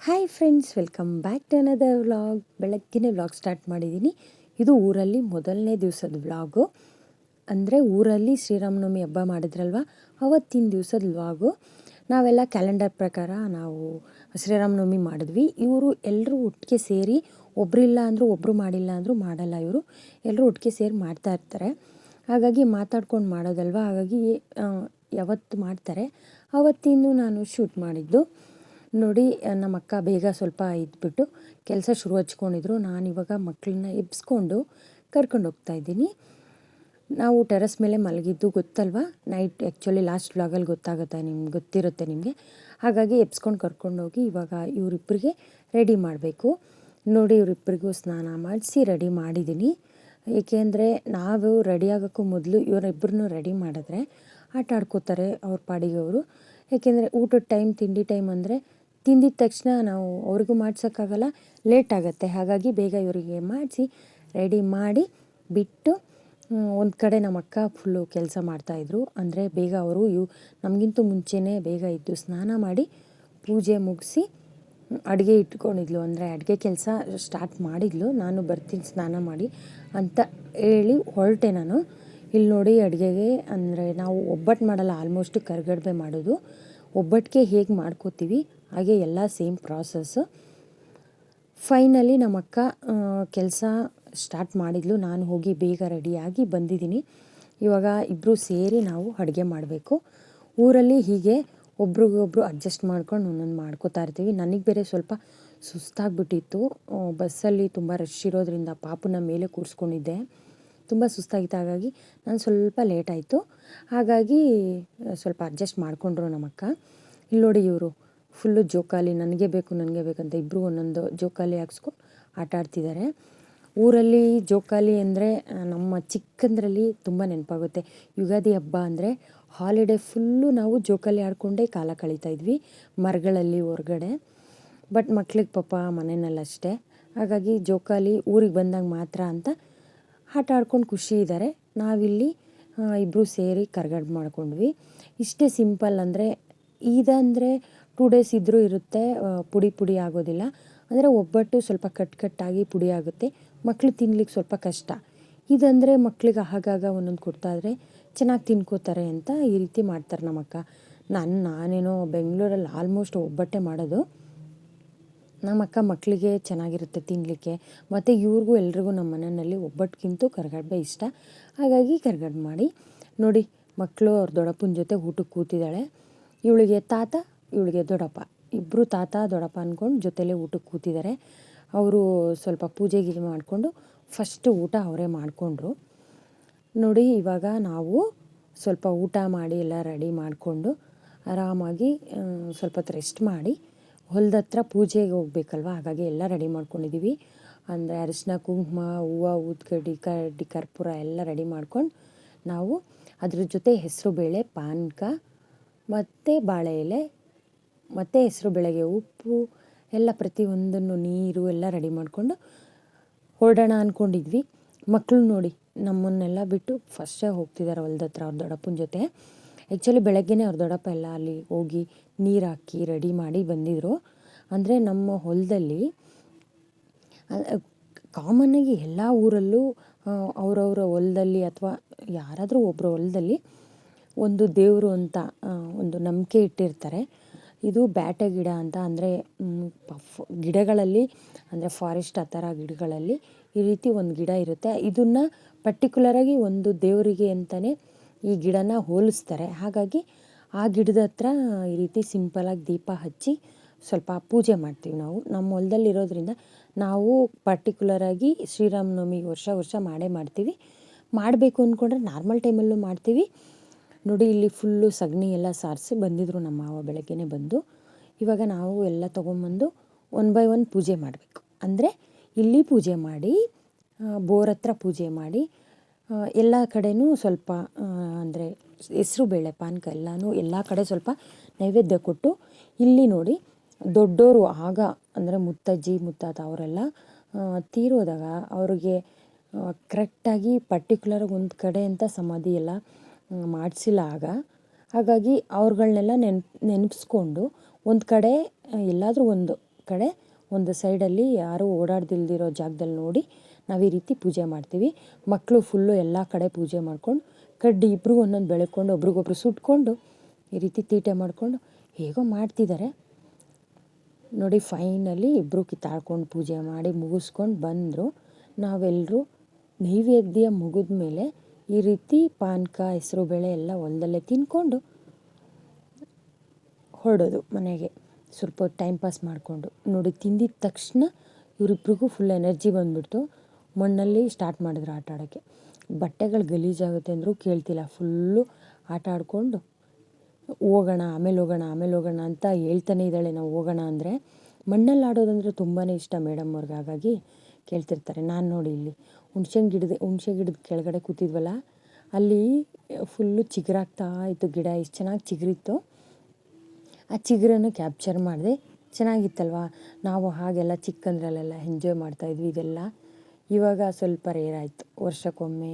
Hi friends, welcome back to another vlog. ಬೆಳಗ್ಗಿನೇ vlog start ಮಾಡಿದ್ದೀನಿ. ಇದು ಊರಲ್ಲಿ ಮೊದಲನೇ ದಿವಸದ ವ್ಲಾಗು. ಅಂದರೆ ಊರಲ್ಲಿ ಶ್ರೀರಾಮನವಮಿ ಹಬ್ಬ ಮಾಡಿದ್ರಲ್ವ, ಅವತ್ತಿನ ದಿವಸದ ವ್ಲಾಗು. ನಾವೆಲ್ಲ ಕ್ಯಾಲೆಂಡರ್ ಪ್ರಕಾರ ನಾವು ಶ್ರೀರಾಮನವಮಿ ಮಾಡಿದ್ವಿ. ಇವರು ಎಲ್ಲರೂ ಒಟ್ಟಿಗೆ ಸೇರಿ, ಒಬ್ಬರಿಲ್ಲ ಅಂದರೂ ಒಬ್ಬರು ಮಾಡಿಲ್ಲ ಅಂದರೂ ಮಾಡಲ್ಲ. ಇವರು ಎಲ್ಲರೂ ಒಟ್ಟಿಗೆ ಸೇರಿ ಮಾಡ್ತಾ ಇರ್ತಾರೆ. ಹಾಗಾಗಿ ಮಾತಾಡ್ಕೊಂಡು ಮಾಡೋದಲ್ವ, ಹಾಗಾಗಿ ಯಾವತ್ತು ಮಾಡ್ತಾರೆ ಅವತ್ತಿಂದು ನಾನು ಶೂಟ್ ಮಾಡಿದ್ದು. ನೋಡಿ, ನಮ್ಮ ಅಕ್ಕ ಬೇಗ ಸ್ವಲ್ಪ ಇದ್ಬಿಟ್ಟು ಕೆಲಸ ಶುರು ಹಚ್ಕೊಂಡಿದ್ರು. ನಾನಿವಾಗ ಮಕ್ಕಳನ್ನ ಎಬ್ಸ್ಕೊಂಡು ಕರ್ಕೊಂಡು ಹೋಗ್ತಾಯಿದ್ದೀನಿ. ನಾವು ಟೆರೆಸ್ ಮೇಲೆ ಮಲಗಿದ್ದು ಗೊತ್ತಲ್ವ, ನೈಟ್ ಆ್ಯಕ್ಚುಲಿ ಲಾಸ್ಟ್ ವ್ಲಾಗಲ್ಲಿ ಗೊತ್ತಿರುತ್ತೆ ನಿಮಗೆ. ಹಾಗಾಗಿ ಎಬ್ಸ್ಕೊಂಡು ಕರ್ಕೊಂಡೋಗಿ ಇವಾಗ ಇವರಿಬ್ಬರಿಗೆ ರೆಡಿ ಮಾಡಬೇಕು. ನೋಡಿ, ಇವರಿಬ್ಬರಿಗೂ ಸ್ನಾನ ಮಾಡಿಸಿ ರೆಡಿ ಮಾಡಿದ್ದೀನಿ. ಏಕೆಂದರೆ ನಾವು ರೆಡಿ ಆಗೋಕ್ಕೂ ಮೊದಲು ಇವರಿಬ್ಬರನ್ನೂ ರೆಡಿ ಮಾಡಿದ್ರೆ ಆಟ ಆಡ್ಕೋತಾರೆ ಅವ್ರ ಪಾಡಿಗೆ ಅವರು. ಏಕೆಂದರೆ ಊಟದ ಟೈಮ್, ತಿಂಡಿ ಟೈಮ್ ಅಂದರೆ ತಿಂದಿದ ತಕ್ಷಣ ನಾವು ಅವ್ರಿಗೂ ಮಾಡ್ಸೋಕ್ಕಾಗಲ್ಲ, ಲೇಟ್ ಆಗುತ್ತೆ. ಹಾಗಾಗಿ ಬೇಗ ಇವರಿಗೆ ಮಾಡಿಸಿ ರೆಡಿ ಮಾಡಿ ಬಿಟ್ಟು ಒಂದು ಕಡೆ ನಮ್ಮ ಅಕ್ಕ ಫುಲ್ಲು ಕೆಲಸ ಮಾಡ್ತಾಯಿದ್ರು. ಅಂದರೆ ಬೇಗ ಅವರು ನಮಗಿಂತೂ ಮುಂಚೆನೇ ಬೇಗ ಇದ್ದು ಸ್ನಾನ ಮಾಡಿ ಪೂಜೆ ಮುಗಿಸಿ ಅಡುಗೆ ಇಟ್ಕೊಂಡಿದ್ಲು. ಅಂದರೆ ಅಡುಗೆ ಕೆಲಸ ಸ್ಟಾರ್ಟ್ ಮಾಡಿದ್ಲು. ನಾನು ಬರ್ತೀನಿ ಸ್ನಾನ ಮಾಡಿ ಅಂತ ಹೇಳಿ ಹೊರಟೆ ನಾನು. ಇಲ್ಲಿ ನೋಡಿ, ಅಡುಗೆಗೆ ಅಂದರೆ ನಾವು ಒಬ್ಬಟ್ಟು ಮಾಡಲ್ಲ, ಆಲ್ಮೋಸ್ಟ್ ಕರಿಗಡುಬೆ ಮಾಡೋದು. ಒಬ್ಬಟ್ಟಿಗೆ ಹೇಗೆ ಮಾಡ್ಕೋತೀವಿ ಹಾಗೆ ಎಲ್ಲ ಸೇಮ್ ಪ್ರಾಸೆಸ್ಸು. ಫೈನಲಿ ನಮ್ಮ ಅಕ್ಕ ಕೆಲಸ ಸ್ಟಾರ್ಟ್ ಮಾಡಿದ್ಲು. ನಾನು ಹೋಗಿ ಬೇಗ ರೆಡಿಯಾಗಿ ಬಂದಿದ್ದೀನಿ. ಇವಾಗ ಇಬ್ಬರು ಸೇರಿ ನಾವು ಅಡುಗೆ ಮಾಡಬೇಕು. ಊರಲ್ಲಿ ಹೀಗೆ ಒಬ್ರಿಗೊಬ್ರು ಅಡ್ಜಸ್ಟ್ ಮಾಡ್ಕೊಂಡು ಒಂದೊಂದು ಮಾಡ್ಕೋತಾ ಇರ್ತೀವಿ. ನನಗೆ ಬೇರೆ ಸ್ವಲ್ಪ ಸುಸ್ತಾಗ್ಬಿಟ್ಟಿತ್ತು. ಬಸ್ಸಲ್ಲಿ ತುಂಬ ರಶ್ ಇರೋದ್ರಿಂದ ಪಾಪುನ ಮೇಲೆ ಕೂರಿಸ್ಕೊಂಡಿದ್ದೆ. ತುಂಬ ಸುಸ್ತಾಗಿತ್ತು. ಹಾಗಾಗಿ ನಾನು ಸ್ವಲ್ಪ ಲೇಟ್ ಆಯಿತು. ಹಾಗಾಗಿ ಸ್ವಲ್ಪ ಅಡ್ಜಸ್ಟ್ ಮಾಡಿಕೊಂಡ್ರು ನಮ್ಮ ಅಕ್ಕ. ಇಲ್ಲಿ ನೋಡಿ, ಇವರು ಫುಲ್ಲು ಜೋಕಾಲಿ, ನನಗೆ ಬೇಕು ಅಂತ ಇಬ್ಬರು ಒಂದೊಂದು ಜೋಕಾಲಿ ಹಾಕ್ಸ್ಕೊಂಡು ಆಟ ಆಡ್ತಿದ್ದಾರೆ. ಊರಲ್ಲಿ ಜೋಕಾಲಿ ಅಂದರೆ ನಮ್ಮ ಚಿಕ್ಕಂದ್ರಲ್ಲಿ ತುಂಬ ನೆನಪಾಗುತ್ತೆ. ಯುಗಾದಿ ಹಬ್ಬ ಅಂದರೆ ಹಾಲಿಡೇ ಫುಲ್ಲು ನಾವು ಜೋಕಾಲಿ ಆಡಿಕೊಂಡೇ ಕಾಲ ಕಳೀತಾಯಿದ್ವಿ, ಮರಗಳಲ್ಲಿ ಹೊರಗಡೆ. ಬಟ್ ಮಕ್ಳಿಗೆ ಪಾಪ ಮನೆಯಲ್ಲಷ್ಟೇ. ಹಾಗಾಗಿ ಜೋಕಾಲಿ ಊರಿಗೆ ಬಂದಾಗ ಮಾತ್ರ ಅಂತ ಆಟ ಆಡ್ಕೊಂಡು ಖುಷಿ ಇದ್ದಾರೆ. ನಾವಿಲ್ಲಿ ಇಬ್ಬರು ಸೇರಿ ಕರ್ಗಡ್ಬು ಮಾಡ್ಕೊಂಡ್ವಿ. ಇಷ್ಟೇ ಸಿಂಪಲ್. ಅಂದರೆ ಇದಂದರೆ 2 ಡೇಸ್ ಇದ್ದರೂ ಇರುತ್ತೆ, ಪುಡಿ ಆಗೋದಿಲ್ಲ. ಅಂದರೆ ಒಬ್ಬಟ್ಟು ಸ್ವಲ್ಪ ಕಟ್ಟಾಗಿ ಪುಡಿ ಆಗುತ್ತೆ, ಮಕ್ಕಳು ತಿನ್ಲಿಕ್ಕೆ ಸ್ವಲ್ಪ ಕಷ್ಟ. ಇದಂದರೆ ಮಕ್ಕಳಿಗೆ ಆಗಾಗ ಒಂದೊಂದು ಕೊಡ್ತಾಯಿದ್ರೆ ಚೆನ್ನಾಗಿ ತಿನ್ಕೋತಾರೆ ಅಂತ ಈ ರೀತಿ ಮಾಡ್ತಾರೆ ನಮ್ಮ ಅಕ್ಕ. ನಾನೇನೋ ಬೆಂಗಳೂರಲ್ಲಿ ಆಲ್ಮೋಸ್ಟ್ ಒಬ್ಬಟ್ಟೆ ಮಾಡೋದು. ನಮ್ಮ ಅಕ್ಕ ಮಕ್ಕಳಿಗೆ ಚೆನ್ನಾಗಿರುತ್ತೆ ತಿನ್ನಲಿಕ್ಕೆ. ಮತ್ತು ಇವ್ರಿಗೂ ಎಲ್ರಿಗೂ ನಮ್ಮ ಮನೆಯಲ್ಲಿ ಒಬ್ಬಟ್ಟಿಗಿಂತೂ ಕರಿಗಡುಬೆ ಇಷ್ಟ. ಹಾಗಾಗಿ ಕರಿಗಡುಬು ಮಾಡಿ ನೋಡಿ, ಮಕ್ಕಳು ಅವ್ರ ದೊಡ್ಡಪ್ಪನ ಜೊತೆ ಊಟಕ್ಕೆ ಕೂತಿದ್ದಾಳೆ. ಇವಳಿಗೆ ತಾತ, ಇವಳಿಗೆ ದೊಡ್ಡಪ್ಪ, ಇಬ್ಬರು ತಾತ ದೊಡ್ಡಪ್ಪ ಅಂದ್ಕೊಂಡು ಜೊತೆಲೇ ಊಟಕ್ಕೆ ಕೂತಿದ್ದಾರೆ. ಅವರು ಸ್ವಲ್ಪ ಪೂಜೆ ಮಾಡಿಕೊಂಡು ಫಸ್ಟು ಊಟ ಅವರೇ ಮಾಡಿಕೊಂಡ್ರು. ನೋಡಿ, ಇವಾಗ ನಾವು ಸ್ವಲ್ಪ ಊಟ ಮಾಡಿ ಎಲ್ಲ ರೆಡಿ ಮಾಡಿಕೊಂಡು ಆರಾಮಾಗಿ ಸ್ವಲ್ಪ ಹೊತ್ತು ರೆಸ್ಟ್ ಮಾಡಿ ಹೊಲದ ಹತ್ರ ಪೂಜೆಗೆ ಹೋಗ್ಬೇಕಲ್ವ, ಹಾಗಾಗಿ ಎಲ್ಲ ರೆಡಿ ಮಾಡ್ಕೊಂಡಿದ್ದೀವಿ. ಅಂದರೆ ಅರಿಶಿನ, ಕುಂಕುಮ, ಹೂವು, ಊದ್ಕಡ್ಡಿ, ಕರ್ಪೂರ ಎಲ್ಲ ರೆಡಿ ಮಾಡ್ಕೊಂಡು ನಾವು ಅದ್ರ ಜೊತೆ ಹೆಸರುಬೇಳೆ, ಪಾನಕ ಮತ್ತು ಬಾಳೆ ಎಲೆ ಮತ್ತು ಹೆಸರುಬೇಳೆಗೆ ಉಪ್ಪು ಎಲ್ಲ ಪ್ರತಿಯೊಂದನ್ನು, ನೀರು ಎಲ್ಲ ರೆಡಿ ಮಾಡಿಕೊಂಡು ಹೊರಡೋಣ ಅಂದ್ಕೊಂಡಿದ್ವಿ. ಮಕ್ಕಳು ನೋಡಿ ನಮ್ಮನ್ನೆಲ್ಲ ಬಿಟ್ಟು ಫಸ್ಟೇ ಹೋಗ್ತಿದ್ದಾರೆ ಹೊಲದ ಹತ್ರ ಅವ್ರ ದೊಡ್ಡಪ್ಪನ ಜೊತೆ. ಆ್ಯಕ್ಚುಲಿ ಬೆಳಗ್ಗೆನೇ ಅವ್ರ ದೊಡ್ಡಪ್ಪ ಎಲ್ಲ ಅಲ್ಲಿ ಹೋಗಿ ನೀರು ಹಾಕಿ ರೆಡಿ ಮಾಡಿ ಬಂದಿದ್ದರು. ಅಂದರೆ ನಮ್ಮ ಹೊಲದಲ್ಲಿ ಕಾಮನ್ನಾಗಿ ಎಲ್ಲ ಊರಲ್ಲೂ ಅವರವರ ಹೊಲದಲ್ಲಿ ಅಥವಾ ಯಾರಾದರೂ ಒಬ್ಬರ ಹೊಲದಲ್ಲಿ ಒಂದು ದೇವರು ಅಂತ ಒಂದು ನಂಬಿಕೆ ಇಟ್ಟಿರ್ತಾರೆ. ಇದು ಬ್ಯಾಟೆ ಗಿಡ ಅಂತ, ಅಂದರೆ ಗಿಡಗಳಲ್ಲಿ, ಅಂದರೆ ಫಾರೆಸ್ಟ್ ಆ ಥರ ಗಿಡಗಳಲ್ಲಿ ಈ ರೀತಿ ಒಂದು ಗಿಡ ಇರುತ್ತೆ. ಇದನ್ನು ಪರ್ಟಿಕ್ಯುಲರಾಗಿ ಒಂದು ದೇವರಿಗೆ ಅಂತಲೇ ಈ ಗಿಡನ ಹೋಲಿಸ್ತಾರೆ. ಹಾಗಾಗಿ ಆ ಗಿಡದ ಹತ್ರ ಈ ರೀತಿ ಸಿಂಪಲಾಗಿ ದೀಪ ಹಚ್ಚಿ ಸ್ವಲ್ಪ ಪೂಜೆ ಮಾಡ್ತೀವಿ ನಾವು. ನಮ್ಮ ಹೊಲದಲ್ಲಿರೋದ್ರಿಂದ ನಾವು ಪರ್ಟಿಕ್ಯುಲರಾಗಿ ಶ್ರೀರಾಮನವಮಿ ವರ್ಷ ಮಾಡೇ ಮಾಡ್ತೀವಿ. ಮಾಡಬೇಕು ಅಂದ್ಕೊಂಡ್ರೆ ನಾರ್ಮಲ್ ಟೈಮಲ್ಲೂ ಮಾಡ್ತೀವಿ. ನೋಡಿ, ಇಲ್ಲಿ ಫುಲ್ಲು ಸಗಣಿ ಎಲ್ಲ ಸಾರಿಸಿ ಬಂದಿದ್ದರು ನಮ್ಮ ಮಾವ ಬೆಳಗ್ಗೆನೇ ಬಂದು. ಇವಾಗ ನಾವು ಎಲ್ಲ ತೊಗೊಂಬಂದು 1 by 1 ಪೂಜೆ ಮಾಡಬೇಕು. ಅಂದರೆ ಇಲ್ಲಿ ಪೂಜೆ ಮಾಡಿ, ಬೋರ್ ಹತ್ರ ಪೂಜೆ ಮಾಡಿ, ಎಲ್ಲ ಕಡೆಯೂ ಸ್ವಲ್ಪ ಅಂದರೆ ಹೆಸರುಬೇಳೆ, ಪಾನಕ ಎಲ್ಲನೂ ಎಲ್ಲ ಕಡೆ ಸ್ವಲ್ಪ ನೈವೇದ್ಯ ಕೊಟ್ಟು, ಇಲ್ಲಿ ನೋಡಿ ದೊಡ್ಡೋರು ಆಗ ಅಂದರೆ ಮುತ್ತಜ್ಜಿ ಮುತ್ತಾತ ಅವರೆಲ್ಲ ತೀರೋದಾಗ ಅವ್ರಿಗೆ ಕರೆಕ್ಟಾಗಿ ಪರ್ಟಿಕ್ಯುಲರಾಗಿ ಒಂದು ಕಡೆ ಅಂತ ಸಮಾಧಿ ಎಲ್ಲ ಮಾಡಿಸಿಲ್ಲ ಆಗ. ಹಾಗಾಗಿ ಅವ್ರುಗಳ್ನೆಲ್ಲ ನೆನಪಿಸ್ಕೊಂಡು ಒಂದು ಕಡೆ ಎಲ್ಲಾದರೂ ಒಂದು ಕಡೆ ಒಂದು ಸೈಡಲ್ಲಿ ಯಾರೂ ಓಡಾಡ್ದಿಲ್ದಿರೋ ಜಾಗದಲ್ಲಿ ನೋಡಿ ನಾವು ಈ ರೀತಿ ಪೂಜೆ ಮಾಡ್ತೀವಿ. ಮಕ್ಕಳು ಫುಲ್ಲು ಎಲ್ಲ ಕಡೆ ಪೂಜೆ ಮಾಡ್ಕೊಂಡು ಕಡ್ಡಿ ಇಬ್ಬರು ಒಂದೊಂದು ಬೆಳ್ಕೊಂಡು ಒಬ್ರಿಗೊಬ್ರು ಸುಟ್ಕೊಂಡು ಈ ರೀತಿ ತೀಟೆ ಮಾಡಿಕೊಂಡು ಹೇಗೋ ಮಾಡ್ತಿದ್ದಾರೆ ನೋಡಿ. ಫೈನಲಿ ಇಬ್ಬರು ಕಿತ್ತಾಡ್ಕೊಂಡು ಪೂಜೆ ಮಾಡಿ ಮುಗಿಸ್ಕೊಂಡು ಬಂದರು. ನಾವೆಲ್ಲರೂ ನೈವೇದ್ಯ ಮುಗಿದ ಮೇಲೆ ಈ ರೀತಿ ಪಾನಕ ಹೆಸರು ಬೇಳೆ ಎಲ್ಲ ಹೊಲದಲ್ಲೇ ತಿಂದ್ಕೊಂಡು ಹೊರಡೋದು ಮನೆಗೆ. ಸ್ವಲ್ಪ ಹೊತ್ತು ಟೈಮ್ ಪಾಸ್ ಮಾಡಿಕೊಂಡು ನೋಡಿ. ತಿಂದಿದ ತಕ್ಷಣ ಇವರಿಬ್ರಿಗೂ ಫುಲ್ ಎನರ್ಜಿ ಬಂದುಬಿಡ್ತು. ಮಣ್ಣಲ್ಲಿ ಸ್ಟಾರ್ಟ್ ಮಾಡಿದ್ರು ಆಟ ಆಡೋಕ್ಕೆ. ಬಟ್ಟೆಗಳು ಗಲೀಜಾಗುತ್ತೆ ಅಂದರೂ ಕೇಳ್ತಿಲ್ಲ. ಫುಲ್ಲು ಆಟ ಆಡಿಕೊಂಡು ಹೋಗೋಣ ಆಮೇಲೆ ಹೋಗೋಣ ಅಂತ ಹೇಳ್ತಾನೆ ಇದ್ದಾಳೆ. ನಾವು ಹೋಗೋಣ ಅಂದರೆ ಮಣ್ಣಲ್ಲಿ ಆಡೋದಂದರೆ ತುಂಬಾ ಇಷ್ಟ ಮೇಡಮ್ ಅವ್ರಿಗೆ, ಹಾಗಾಗಿ ಕೇಳ್ತಿರ್ತಾರೆ. ನಾನು ನೋಡಿ ಇಲ್ಲಿ ಹುಣಸೆ ಗಿಡದ ಕೆಳಗಡೆ ಕೂತಿದ್ವಲ್ಲ, ಅಲ್ಲಿ ಫುಲ್ಲು ಚಿಗುರಾಗ್ತಾ ಇತ್ತು ಗಿಡ. ಎಷ್ಟು ಚೆನ್ನಾಗಿ ಚಿಗುರಿತ್ತು. ಆ ಚಿಗುರನ್ನು ಕ್ಯಾಪ್ಚರ್ ಮಾಡಿದೆ. ಚೆನ್ನಾಗಿತ್ತಲ್ವ. ನಾವು ಹಾಗೆಲ್ಲ ಚಿಕ್ಕಂದ್ರಲ್ಲೆಲ್ಲ ಎಂಜಾಯ್ ಮಾಡ್ತಾಯಿದ್ವಿ. ಇದೆಲ್ಲ ಇವಾಗ ಸ್ವಲ್ಪ ರೇರ್ ಆಯಿತು, ವರ್ಷಕ್ಕೊಮ್ಮೆ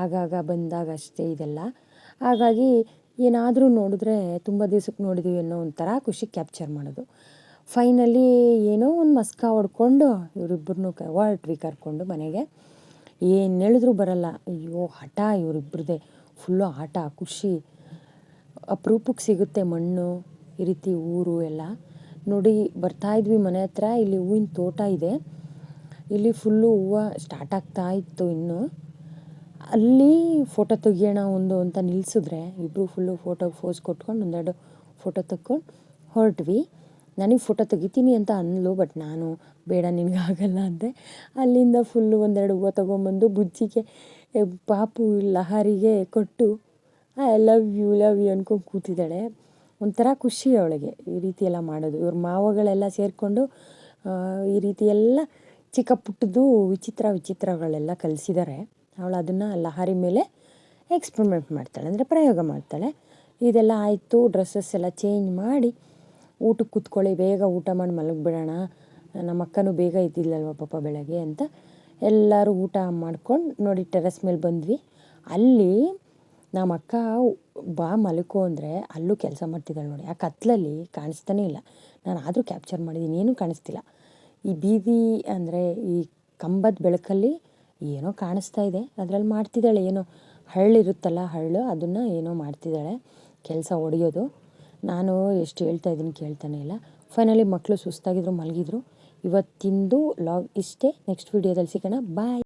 ಆಗಾಗ ಬಂದಾಗ ಅಷ್ಟೇ ಇದೆಲ್ಲ. ಹಾಗಾಗಿ ಏನಾದರೂ ನೋಡಿದ್ರೆ ತುಂಬ ದಿವ್ಸಕ್ಕೆ ನೋಡಿದ್ದೀವಿ ಅನ್ನೋ ಒಂಥರ ಖುಷಿ ಕ್ಯಾಪ್ಚರ್ ಮಾಡೋದು. ಫೈನಲಿ ಏನೋ ಒಂದು ಮಸ್ಕ ಹೊಡ್ಕೊಂಡು ಇವರಿಬ್ಬರನ್ನೂ ಹೊರಟ್ವಿ ಕರ್ಕೊಂಡು ಮನೆಗೆ. ಏನು ಹೇಳಿದ್ರು ಬರಲ್ಲ. ಅಯ್ಯೋ ಹಠ ಇವರಿಬ್ಬರದೇ, ಫುಲ್ಲು ಆಟ ಖುಷಿ. ಅಪರೂಪಕ್ಕೆ ಸಿಗುತ್ತೆ ಮಣ್ಣು ಈ ರೀತಿ ಊರು ಎಲ್ಲ ನೋಡಿ. ಬರ್ತಾಯಿದ್ವಿ ಮನೆ ಹತ್ರ. ಇಲ್ಲಿ ಹೂವಿನ ತೋಟ ಇದೆ. ಇಲ್ಲಿ ಫುಲ್ಲು ಹೂವು ಸ್ಟಾರ್ಟ್ ಆಗ್ತಾ ಇತ್ತು ಇನ್ನು. ಅಲ್ಲಿ ಫೋಟೋ ತೆಗಿಯೋಣ ಒಂದು ಅಂತ ನಿಲ್ಲಿಸಿದ್ರೆ ಇಬ್ಬರು ಫುಲ್ಲು ಫೋಟೋಗೆ ಫೋಸ್ ಕೊಟ್ಕೊಂಡು ಒಂದೆರಡು ಫೋಟೋ ತೆಕ್ಕೊಂಡು ಹೊರಟ್ವಿ. ನನಗೆ ಫೋಟೋ ತೆಗಿತೀನಿ ಅಂತ ಅಂದ್ಲು, ಬಟ್ ನಾನು ಬೇಡ ನಿನಗಾಗಲ್ಲ ಅಂದೆ. ಅಲ್ಲಿಂದ ಫುಲ್ಲು ಒಂದೆರಡು ಹೂವು ತೊಗೊಂಬಂದು ಬುಜ್ಜಿಗೆ ಪಾಪು ಲಹರಿಗೆ ಕೊಟ್ಟು ಐ ಲವ್ ಯು ಅಂದ್ಕೊಂಡು ಕೂತಿದ್ದಾಳೆ. ಒಂಥರ ಖುಷಿ ಅವಳಿಗೆ ಈ ರೀತಿ ಎಲ್ಲ ಮಾಡೋದು. ಇವ್ರ ಮಾವಗಳೆಲ್ಲ ಸೇರಿಕೊಂಡು ಈ ರೀತಿ ಎಲ್ಲ ಚಿಕ್ಕ ಪುಟ್ಟದ್ದು ವಿಚಿತ್ರಗಳೆಲ್ಲ ಕಲಿಸಿದ್ದಾರೆ. ಅವಳು ಅದನ್ನು ಲಹರಿ ಮೇಲೆ ಎಕ್ಸ್ಪರಿಮೆಂಟ್ ಮಾಡ್ತಾಳೆ, ಅಂದರೆ ಪ್ರಯೋಗ ಮಾಡ್ತಾಳೆ. ಇದೆಲ್ಲ ಆಯಿತು. ಡ್ರೆಸ್ಸಸ್ ಎಲ್ಲ ಚೇಂಜ್ ಮಾಡಿ ಊಟಕ್ಕೆ ಕೂತ್ಕೊಳ್ಳಿ, ಬೇಗ ಊಟ ಮಾಡಿ ಮಲಗಿಬಿಡೋಣ, ನಮ್ಮ ಅಕ್ಕನೂ ಬೇಗ ಇದ್ದಿಲ್ಲಲ್ವ ಪಾಪ ಬೆಳಗ್ಗೆ ಅಂತ ಎಲ್ಲರೂ ಊಟ ಮಾಡ್ಕೊಂಡು ನೋಡಿ ಟೆರೆಸ್ ಮೇಲೆ ಬಂದ್ವಿ. ಅಲ್ಲಿ ನಮ್ಮ ಅಕ್ಕ ಬಾ ಮಲ್ಕೋ ಅಂದರೆ ಅಲ್ಲೂ ಕೆಲಸ ಮಾಡ್ತಿದ್ದಾಳೆ ನೋಡಿ. ಆ ಕತ್ತಲಲ್ಲಿ ಕಾಣಿಸ್ತಾನೇ ಇಲ್ಲ. ನಾನು ಆದರೂ ಕ್ಯಾಪ್ಚರ್ ಮಾಡಿದ್ದೀನಿ, ಏನೂ ಕಾಣಿಸ್ತಿಲ್ಲ. ಈ ಬೀದಿ ಅಂದರೆ ಈ ಕಂಬದ ಬೆಳಕಲ್ಲಿ ಏನೋ ಕಾಣಿಸ್ತಾ ಇದೆ. ಅದರಲ್ಲಿ ಮಾಡ್ತಿದ್ದಾಳೆ ಏನೋ, ಹಳ್ಳಿರುತ್ತಲ್ಲ ಹಳ್ಳು, ಅದನ್ನು ಏನೋ ಮಾಡ್ತಿದ್ದಾಳೆ ಕೆಲಸ ಹೊಡೆಯೋದು. ನಾನು ಎಷ್ಟು ಹೇಳ್ತಾಯಿದ್ದೀನಿ ಕೇಳ್ತಾನೆ ಇಲ್ಲ. ಫೈನಲಿ ಮಕ್ಕಳು ಸುಸ್ತಾಗಿದ್ರು, ಮಲಗಿದ್ರು. ಇವತ್ತಿಂದು ಲಾಗ್ ಇಷ್ಟೇ. ನೆಕ್ಸ್ಟ್ ವೀಡಿಯೋದಲ್ಲಿ ಸಿಗೋಣ. ಬಾಯ್.